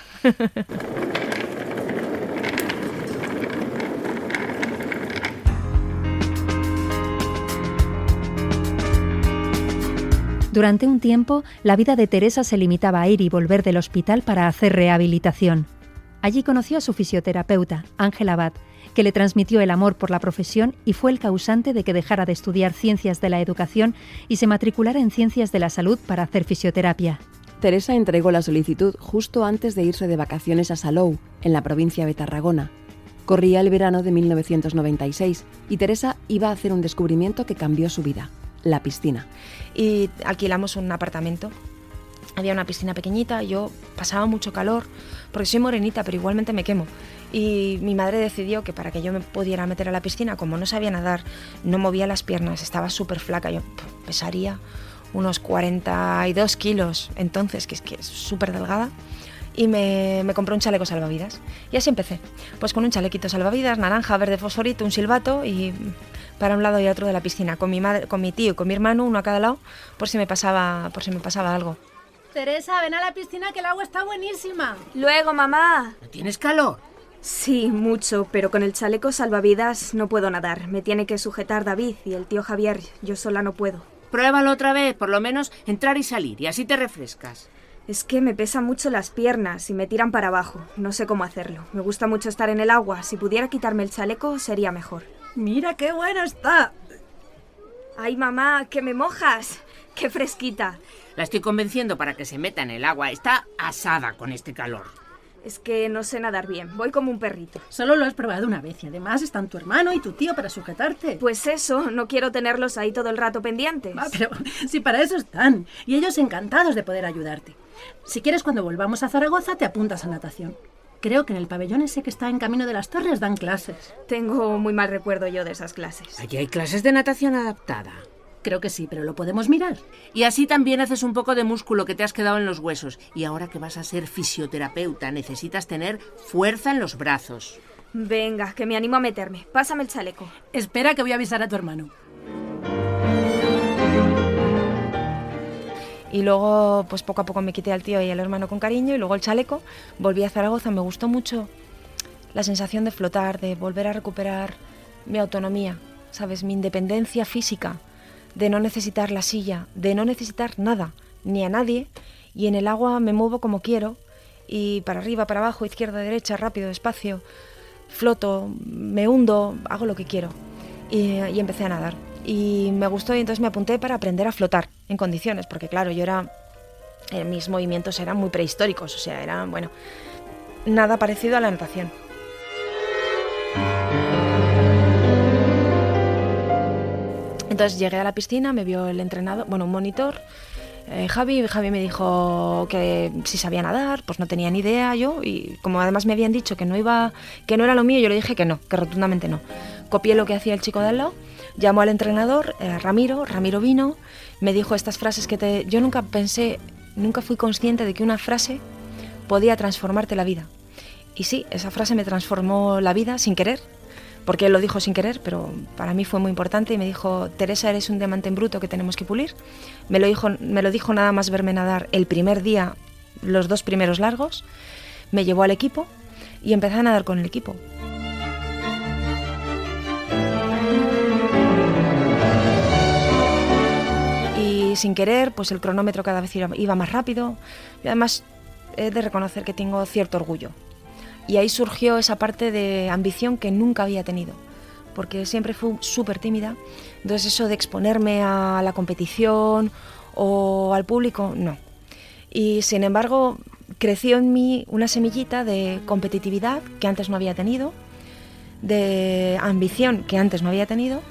Durante un tiempo, la vida de Teresa se limitaba a ir y volver del hospital para hacer rehabilitación. Allí conoció a su fisioterapeuta, Ángel Abad, que le transmitió el amor por la profesión y fue el causante de que dejara de estudiar Ciencias de la Educación y se matriculara en Ciencias de la Salud para hacer fisioterapia. Teresa entregó la solicitud justo antes de irse de vacaciones a Salou, en la provincia de Tarragona. Corría el verano de 1996 y Teresa iba a hacer un descubrimiento que cambió su vida, la piscina. Y alquilamos un apartamento. Había una piscina pequeñita, yo pasaba mucho calor, porque soy morenita, pero igualmente me quemo. Y mi madre decidió que para que yo me pudiera meter a la piscina, como no sabía nadar, no movía las piernas, estaba súper flaca, yo pesaría unos 42 kilos entonces, que es súper delgada, y me compré un chaleco salvavidas. Y así empecé, pues con un chalequito salvavidas, naranja, verde fosforito, un silbato y para un lado y otro de la piscina, con mi madre, con mi tío y con mi hermano, uno a cada lado, por si me pasaba algo. Teresa, ven a la piscina que el agua está buenísima. Luego, mamá. ¿No tienes calor? Sí, mucho, pero con el chaleco salvavidas no puedo nadar. Me tiene que sujetar David y el tío Javier. Yo sola no puedo. Pruébalo otra vez, por lo menos entrar y salir, y así te refrescas. Es que me pesan mucho las piernas y me tiran para abajo. No sé cómo hacerlo. Me gusta mucho estar en el agua. Si pudiera quitarme el chaleco, sería mejor. ¡Mira qué buena está! ¡Ay, mamá, que me mojas! ¡Qué fresquita! La estoy convenciendo para que se meta en el agua. Está asada con este calor. Es que no sé nadar bien. Voy como un perrito. Solo lo has probado una vez y además están tu hermano y tu tío para sujetarte. Pues eso, no quiero tenerlos ahí todo el rato pendientes. Pero si para eso están. Y ellos encantados de poder ayudarte. Si quieres, cuando volvamos a Zaragoza, te apuntas a natación. Creo que en el pabellón ese que está en Camino de las Torres dan clases. Tengo muy mal recuerdo yo de esas clases. Allí hay clases de natación adaptada. Creo que sí, pero lo podemos mirar. Y así también haces un poco de músculo que te has quedado en los huesos. Y ahora que vas a ser fisioterapeuta, necesitas tener fuerza en los brazos. Venga, que me animo a meterme. Pásame el chaleco. Espera, que voy a avisar a tu hermano. Y luego, pues poco a poco me quité al tío y al hermano con cariño, y luego el chaleco. Volví a Zaragoza, me gustó mucho la sensación de flotar, de volver a recuperar mi autonomía, ¿sabes? Mi independencia física, de no necesitar la silla, de no necesitar nada, ni a nadie, y en el agua me muevo como quiero, y para arriba, para abajo, izquierda, derecha, rápido, despacio, floto, me hundo, hago lo que quiero. Y empecé a nadar. Y me gustó, y entonces me apunté para aprender a flotar en condiciones, porque claro, mis movimientos eran muy prehistóricos, o sea, eran, bueno, nada parecido a la natación. Entonces llegué a la piscina, me vio el entrenador, un monitor, Javi me dijo que si sabía nadar, pues no tenía ni idea yo, y como además me habían dicho que no era lo mío, yo le dije que no, que rotundamente no. Copié lo que hacía el chico de al lado, llamó al entrenador, Ramiro vino, me dijo estas frases yo nunca fui consciente de que una frase podía transformarte la vida. Y sí, esa frase me transformó la vida sin querer, porque él lo dijo sin querer, pero para mí fue muy importante, y me dijo: Teresa, eres un diamante en bruto que tenemos que pulir. Me lo dijo nada más verme nadar el primer día, los 2 primeros largos. Me llevó al equipo y empecé a nadar con el equipo. Y sin querer, pues el cronómetro cada vez iba más rápido, y además he de reconocer que tengo cierto orgullo. Y ahí surgió esa parte de ambición que nunca había tenido, porque siempre fui súper tímida. Entonces eso de exponerme a la competición o al público, no. Y sin embargo, creció en mí una semillita de competitividad que antes no había tenido, de ambición que antes no había tenido,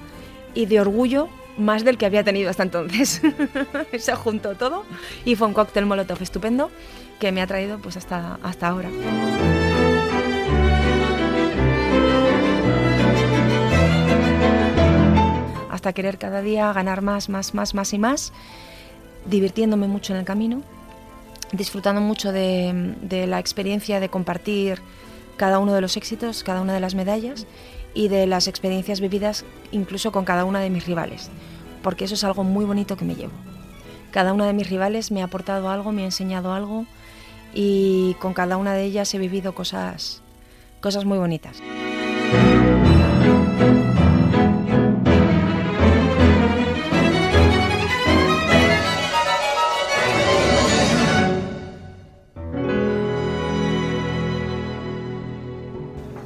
y de orgullo más del que había tenido hasta entonces. Se juntó todo y fue un cóctel molotov estupendo que me ha traído pues hasta ahora. Hasta querer cada día ganar más y más, divirtiéndome mucho en el camino, disfrutando mucho de la experiencia de compartir cada uno de los éxitos, cada una de las medallas y de las experiencias vividas incluso con cada una de mis rivales, porque eso es algo muy bonito que me llevo. Cada una de mis rivales me ha aportado algo, me ha enseñado algo, y con cada una de ellas he vivido cosas muy bonitas.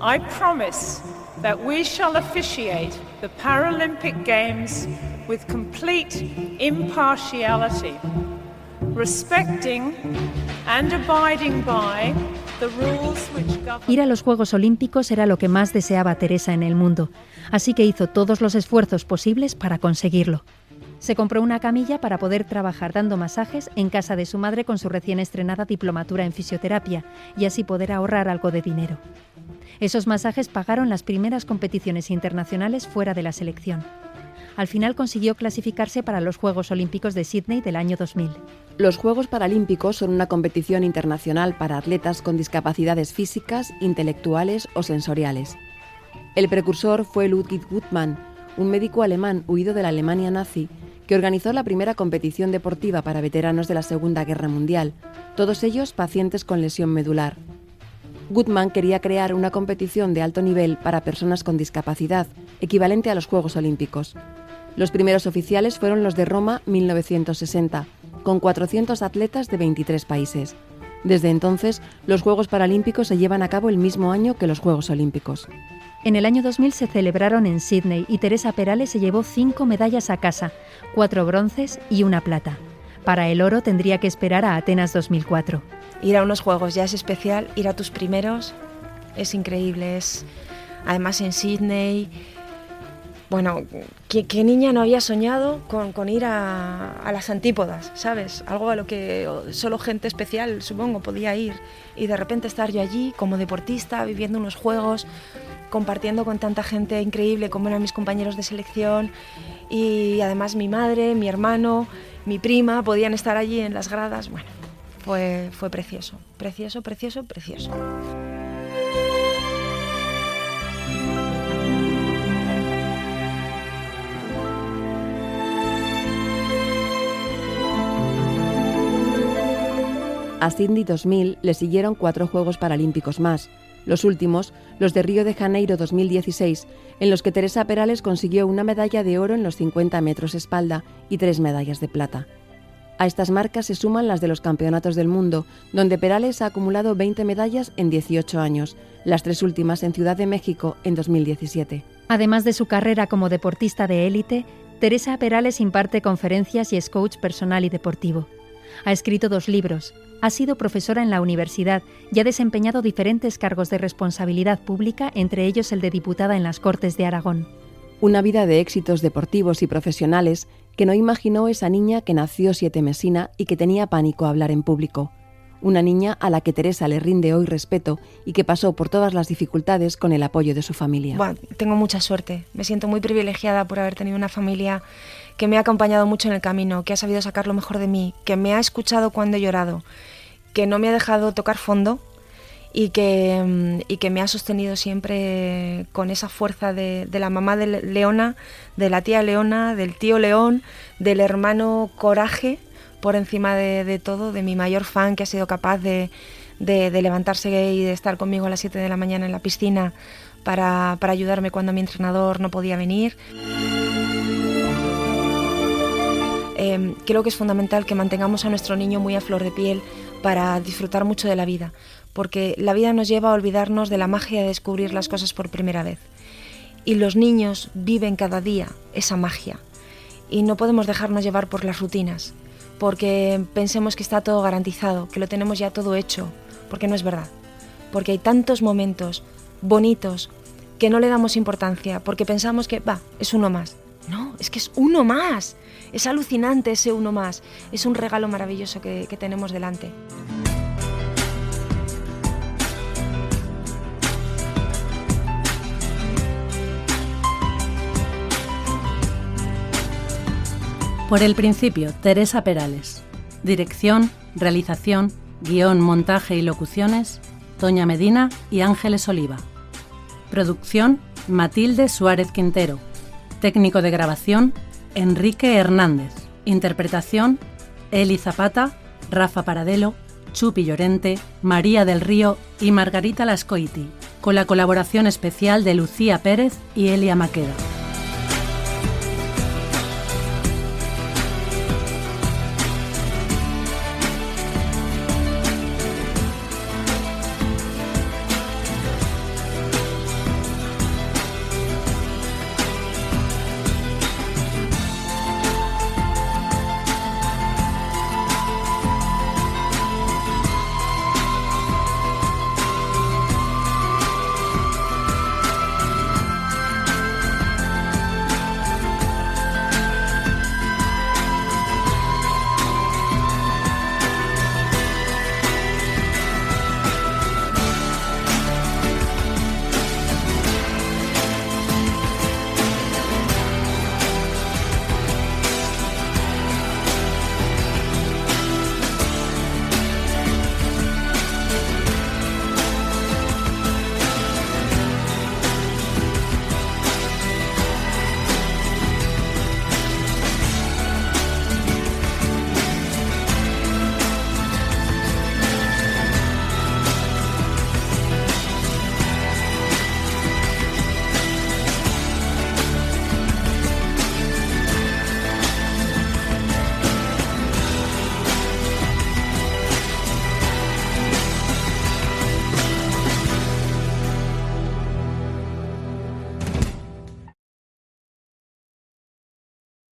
I promise that we shall officiate the Paralympic Games with complete impartiality, respecting and abiding by the rules which govern. Ir a los Juegos Olímpicos era lo que más deseaba Teresa en el mundo, así que hizo todos los esfuerzos posibles para conseguirlo. Se compró una camilla para poder trabajar dando masajes en casa de su madre con su recién estrenada diplomatura en fisioterapia y así poder ahorrar algo de dinero. Esos masajes pagaron las primeras competiciones internacionales fuera de la selección. Al final consiguió clasificarse para los Juegos Olímpicos de Sydney del año 2000. Los Juegos Paralímpicos son una competición internacional para atletas con discapacidades físicas, intelectuales o sensoriales. El precursor fue Ludwig Guttmann, un médico alemán huido de la Alemania nazi, que organizó la primera competición deportiva para veteranos de la Segunda Guerra Mundial, todos ellos pacientes con lesión medular. Guttmann quería crear una competición de alto nivel para personas con discapacidad, equivalente a los Juegos Olímpicos. Los primeros oficiales fueron los de Roma 1960, con 400 atletas de 23 países. Desde entonces, los Juegos Paralímpicos se llevan a cabo el mismo año que los Juegos Olímpicos. En el año 2000 se celebraron en Sídney y Teresa Perales se llevó 5 medallas a casa, 4 bronces y 1 plata. Para el oro tendría que esperar a Atenas 2004. Ir a unos juegos ya es especial, ir a tus primeros es increíble, además en Sídney. Bueno, ¿qué niña no había soñado con ir a las antípodas, ¿sabes? Algo a lo que solo gente especial, supongo, podía ir. Y de repente estar yo allí como deportista, viviendo unos juegos, compartiendo con tanta gente increíble como eran mis compañeros de selección. Y además mi madre, mi hermano, mi prima podían estar allí en las gradas. Bueno, fue precioso, precioso, precioso, precioso. A Sydney 2000 le siguieron 4 Juegos Paralímpicos más, los últimos, los de Río de Janeiro 2016, en los que Teresa Perales consiguió una medalla de oro en los 50 metros espalda y 3 medallas de plata. A estas marcas se suman las de los Campeonatos del Mundo, donde Perales ha acumulado 20 medallas en 18 años, las 3 últimas en Ciudad de México en 2017. Además de su carrera como deportista de élite, Teresa Perales imparte conferencias y es coach personal y deportivo. Ha escrito 2 libros, ha sido profesora en la universidad y ha desempeñado diferentes cargos de responsabilidad pública, entre ellos el de diputada en las Cortes de Aragón. Una vida de éxitos deportivos y profesionales que no imaginó esa niña que nació sietemesina y que tenía pánico a hablar en público. Una niña a la que Teresa le rinde hoy respeto y que pasó por todas las dificultades con el apoyo de su familia. Bueno, tengo mucha suerte, me siento muy privilegiada por haber tenido una familia que me ha acompañado mucho en el camino, que ha sabido sacar lo mejor de mí, que me ha escuchado cuando he llorado, que no me ha dejado tocar fondo y que me ha sostenido siempre con esa fuerza de la mamá de Leona, de la tía Leona, del tío León, del hermano Coraje, por encima de todo, de mi mayor fan, que ha sido capaz de levantarse y de estar conmigo a las 7 de la mañana en la piscina para ayudarme cuando mi entrenador no podía venir. Creo que es fundamental que mantengamos a nuestro niño muy a flor de piel para disfrutar mucho de la vida, porque la vida nos lleva a olvidarnos de la magia de descubrir las cosas por primera vez. Y los niños viven cada día esa magia y no podemos dejarnos llevar por las rutinas, porque pensemos que está todo garantizado, que lo tenemos ya todo hecho, porque no es verdad. Porque hay tantos momentos bonitos que no le damos importancia, porque pensamos que, es uno más. No, es que es uno más. Es alucinante ese uno más. Es un regalo maravilloso que tenemos delante. Por el principio, Teresa Perales. Dirección, realización, guión, montaje y locuciones, Toña Medina y Ángeles Oliva. Producción, Matilde Suárez Quintero. Técnico de grabación, Enrique Hernández. Interpretación, Eli Zapata, Rafa Paradelo, Chupi Llorente, María del Río y Margarita Lascoiti, con la colaboración especial de Lucía Pérez y Elia Maqueda.